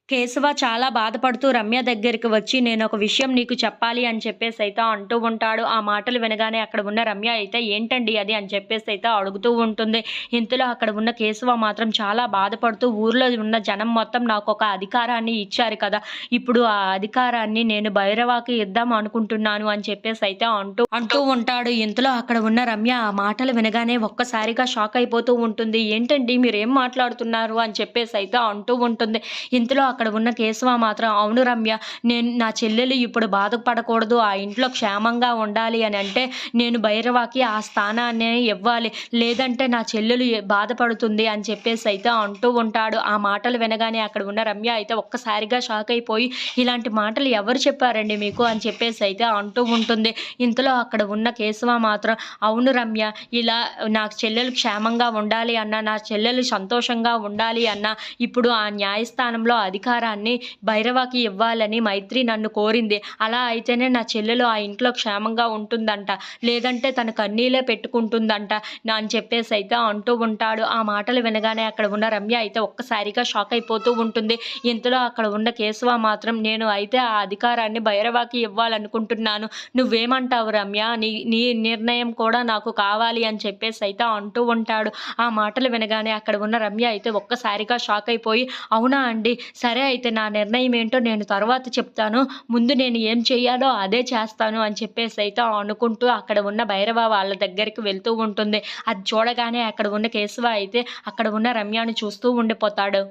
కేశవ చాలా బాధపడుతూ రమ్య దగ్గరికి వచ్చి నేనొక విషయం నీకు చెప్పాలి అని చెప్పేసైతే అంటూ ఉంటాడు. ఆ మాటలు వినగానే అక్కడ ఉన్న రమ్య అయితే ఏంటండి అది అని చెప్పేసైతే అడుగుతూ ఉంటుంది. ఇంతలో అక్కడ ఉన్న కేశవ మాత్రం చాలా బాధపడుతూ ఊర్లో ఉన్న జనం మొత్తం నాకొక అధికారాన్ని ఇచ్చారు కదా! ఇప్పుడు ఆ అధికారాన్ని నేను భైరవాకి ఇద్దాం అనుకుంటున్నాను అని చెప్పేసైతే అంటూ అంటూ ఉంటాడు. ఇంతలో అక్కడ ఉన్న రమ్య ఆ మాటలు వినగానే ఒక్కసారిగా షాక్ అయిపోతూ ఉంటుంది. ఏంటండి మీరేం మాట్లాడుతున్నారు అని చెప్పేసైతే అంటూ ఉంటుంది. ఇంతలో అక్కడ ఉన్న కేశవ మాత్రం అవును రమ్య, నేను నా చెల్లెలు ఇప్పుడు బాధపడకూడదు, ఆ ఇంట్లో క్షేమంగా ఉండాలి అని అంటే నేను భైరవకి ఆ స్థానాన్ని ఇవ్వాలి. లేదంటే నా చెల్లెలు బాధపడుతుంది అని చెప్పేసి అయితే అంటూ ఉంటాడు. ఆ మాటలు వినగానే అక్కడ ఉన్న రమ్య అయితే ఒక్కసారిగా షాక్ అయిపోయి ఇలాంటి మాటలు ఎవరు చెప్పారండి మీకు అని చెప్పేసి అయితే అంటూ ఉంటుంది. ఇంతలో అక్కడ ఉన్న కేశవ మాత్రం అవును రమ్య, ఇలా నా చెల్లెలు క్షేమంగా ఉండాలి అన్నా, నా చెల్లెలు సంతోషంగా ఉండాలి అన్నా ఇప్పుడు ఆ న్యాయస్థానంలో అధికారాన్ని భైరవకి ఇవ్వాలని మైత్రి నన్ను కోరింది. అలా అయితేనే నా చెల్లెలు ఆ ఇంట్లో క్షేమంగా ఉంటుందంట. లేదంటే తన కన్నీళ్ళే పెట్టుకుంటుందంట అని చెప్పేసైతే అంటూ ఉంటాడు. ఆ మాటలు వినగానే అక్కడ ఉన్న రమ్య అయితే ఒక్కసారిగా షాక్ అయిపోతూ ఉంటుంది. ఇంతలో అక్కడ ఉన్న కేశవ మాత్రం నేను అయితే ఆ అధికారాన్ని భైరవకి ఇవ్వాలనుకుంటున్నాను. నువ్వేమంటావు రమ్య? నీ నీ నిర్ణయం కూడా నాకు కావాలి అని చెప్పేసైతే అంటూ ఉంటాడు. ఆ మాటలు వినగానే అక్కడ ఉన్న రమ్య అయితే ఒక్కసారిగా షాక్ అయిపోయి అవునా అండి! సరే అయితే నా నిర్ణయం ఏంటో నేను తర్వాత చెప్తాను. ముందు నేను ఏం చేయాలో అదే చేస్తాను అని చెప్పేసైతే అనుకుంటూ అక్కడ ఉన్న భైరవ వాళ్ళ దగ్గరికి వెళ్తూ ఉంటుంది. అది చూడగానే అక్కడ ఉన్న కేశవ అయితే అక్కడ ఉన్న రమ్యని చూస్తూ ఉండిపోతాడు.